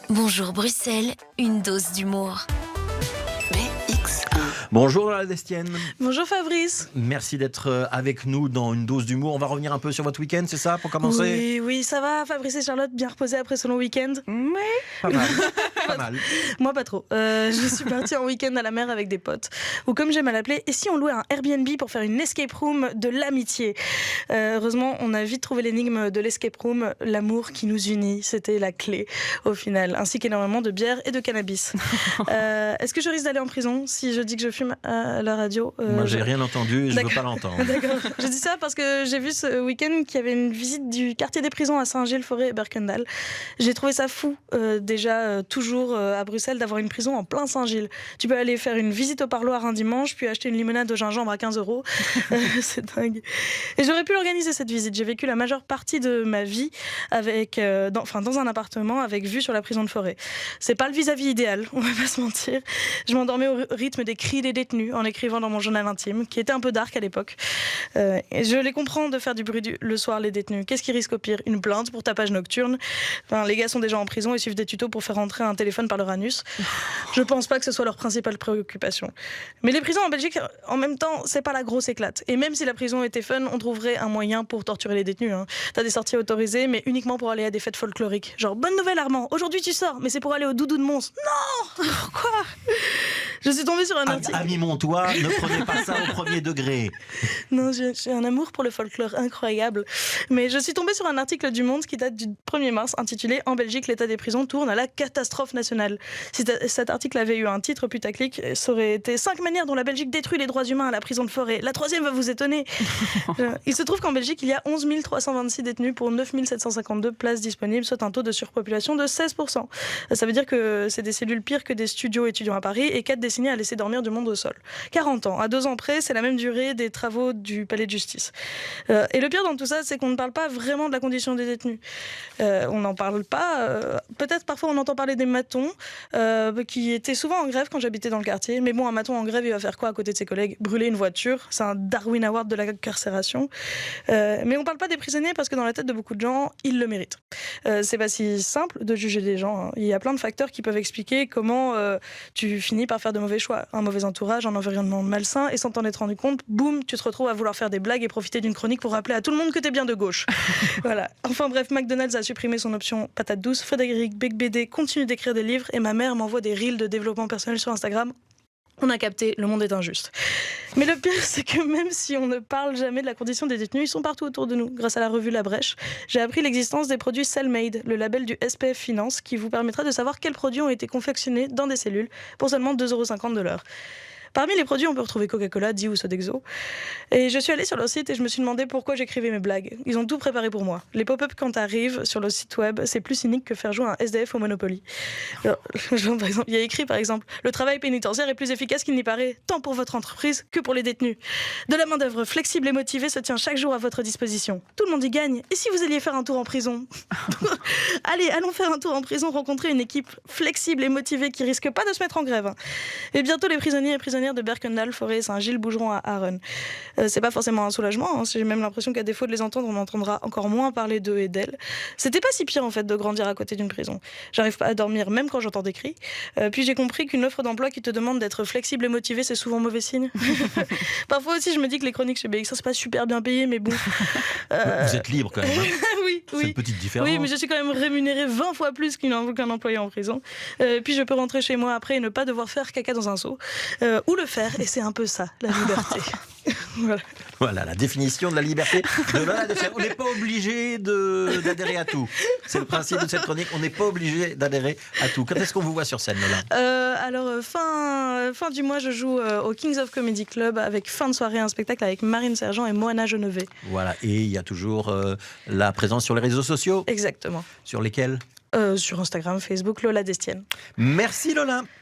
Bonjour Bruxelles, une dose d'humour. BX1. Bonjour la Destienne. Bonjour Fabrice. Merci d'être avec nous dans une dose d'humour. On va revenir un peu sur votre week-end, c'est ça, pour commencer? Oui, ça va, Fabrice et Charlotte, bien reposés après ce long week-end? Pas mal. Pas mal. Moi, pas trop. Je suis partie en week-end à la mer avec des potes. Ou comme j'aime à l'appeler, et si on louait un Airbnb pour faire une escape room de l'amitié? Heureusement, on a vite trouvé l'énigme de l'escape room, l'amour qui nous unit. C'était la clé, au final. Ainsi qu'énormément de bière et de cannabis. Est-ce que je risque d'aller en prison si je dis que je fume à la radio? Moi, j'ai rien entendu et je veux D'accord. pas l'entendre. D'accord. Je dis ça parce que j'ai vu ce week-end qu'il y avait une visite du quartier des prisons à Saint-Gilles-Forêt et Berkendal. J'ai trouvé ça fou, toujours à Bruxelles, d'avoir une prison en plein Saint-Gilles. Tu peux aller faire une visite au parloir un dimanche, puis acheter une limonade au gingembre à 15 €. C'est dingue. Et j'aurais pu l'organiser cette visite. J'ai vécu la majeure partie de ma vie dans un appartement avec vue sur la prison de Forêt. C'est pas le vis-à-vis idéal, on va pas se mentir. Je m'endormais au rythme des cris des détenus en écrivant dans mon journal intime, qui était un peu dark à l'époque. Et je les comprends de faire du bruit le soir, les détenus. Qu'est-ce qui risque au pire? Une plainte pour tapage nocturne? Les gars sont déjà en prison et suivent des tutos pour faire rentrer un téléphone par leur anus. Je pense pas que ce soit leur principale préoccupation. Mais les prisons en Belgique, en même temps, c'est pas la grosse éclate. Et même si la prison était fun, on trouverait un moyen pour torturer les détenus. T'as des sorties autorisées, mais uniquement pour aller à des fêtes folkloriques. Genre, bonne nouvelle Armand, aujourd'hui tu sors, mais c'est pour aller au doudou de Mons. Non! Pourquoi? Je suis tombée sur un article. Ami Montois, ne prenez pas ça au premier degré. Non, j'ai un amour pour le folklore incroyable. Mais je suis tombée sur un article du Monde qui date du 1er mars, intitulé « En Belgique, l'état des prisons tourne à la catastrophe nationale ». Si cet article avait eu un titre putaclic, ça aurait été « 5 manières dont la Belgique détruit les droits humains à la prison de Forêt ». La troisième va vous étonner. Il se trouve qu'en Belgique, il y a 11 326 détenus pour 9 752 places disponibles, soit un taux de surpopulation de 16%. Ça veut dire que c'est des cellules pires que des studios étudiants à Paris et 4 décennies à laisser dormir du monde au sol. 40 ans, à 2 ans près, c'est la même durée des travaux du palais de justice. Et le pire dans tout ça, c'est qu'on ne parle pas vraiment de la condition des détenus. On n'en parle pas. Peut-être parfois on entend parler des matons, qui étaient souvent en grève quand j'habitais dans le quartier. Mais bon, un maton en grève, il va faire quoi à côté de ses collègues? Brûler une voiture. C'est un Darwin Award de la carcération. Mais on ne parle pas des prisonniers parce que dans la tête de beaucoup de gens, ils le méritent. C'est pas si simple de juger les gens. Il y a plein de facteurs qui peuvent expliquer comment tu finis par faire de mauvais choix. Un mauvais entourage, un environnement malsain, et sans t'en être rendu compte, boum, tu te retrouves à vouloir faire des blagues et profiter d'une chronique pour rappeler à tout le monde que t'es bien de gauche. Voilà. Enfin bref, McDonald's a supprimé son option patate douce, Frédéric Becbédé continue d'écrire des livres et ma mère m'envoie des reels de développement personnel sur Instagram. On a capté, le monde est injuste. Mais le pire, c'est que même si on ne parle jamais de la condition des détenus, ils sont partout autour de nous. Grâce à la revue La Brèche, j'ai appris l'existence des produits Cellmade, le label du SPF Finance, qui vous permettra de savoir quels produits ont été confectionnés dans des cellules pour seulement 2,50 € de l'heure. Parmi les produits, on peut retrouver Coca-Cola, Di ou Sodexo. Et je suis allée sur leur site et je me suis demandé pourquoi j'écrivais mes blagues. Ils ont tout préparé pour moi. Les pop-up, quand t'arrives sur le site web, c'est plus cynique que faire jouer un SDF au Monopoly. Alors, par exemple, il y a écrit, par exemple, « Le travail pénitentiaire est plus efficace qu'il n'y paraît, tant pour votre entreprise que pour les détenus. De la main-d'œuvre flexible et motivée se tient chaque jour à votre disposition. Tout le monde y gagne. Et si vous alliez faire un tour en prison ?» Allez, allons faire un tour en prison, rencontrer une équipe flexible et motivée qui risque pas de se mettre en grève. Et bientôt, les prisonniers et prisonnières de Berkendal, Forêt et Saint-Gilles bougeront à Aaron. C'est pas forcément un soulagement, j'ai même l'impression qu'à défaut de les entendre, on entendra encore moins parler d'eux et d'elles. C'était pas si pire en fait de grandir à côté d'une prison. J'arrive pas à dormir même quand j'entends des cris. Puis j'ai compris qu'une offre d'emploi qui te demande d'être flexible et motivé, c'est souvent mauvais signe. Parfois aussi je me dis que les chroniques chez BX1 c'est pas super bien payé, mais bon. Vous êtes libre quand même. Oui. C'est une petite différence. Oui, mais je suis quand même rémunérée 20 fois plus qu'un employé en prison. Puis je peux rentrer chez moi après et ne pas devoir faire caca dans un seau. Ou le faire, et c'est un peu ça, la liberté. Voilà la définition de la liberté de Lola Destienne. On n'est pas obligé d'adhérer à tout. C'est le principe de cette chronique, on n'est pas obligé d'adhérer à tout. Quand est-ce qu'on vous voit sur scène, Lola? Alors, fin du mois, je joue au Kings of Comedy Club avec fin de soirée, un spectacle avec Marine Sergent et Moana Genevet. Voilà, et il y a toujours la présence sur les réseaux sociaux. Exactement. Sur lesquels? Sur Instagram, Facebook, Lola Destienne. Merci Lola.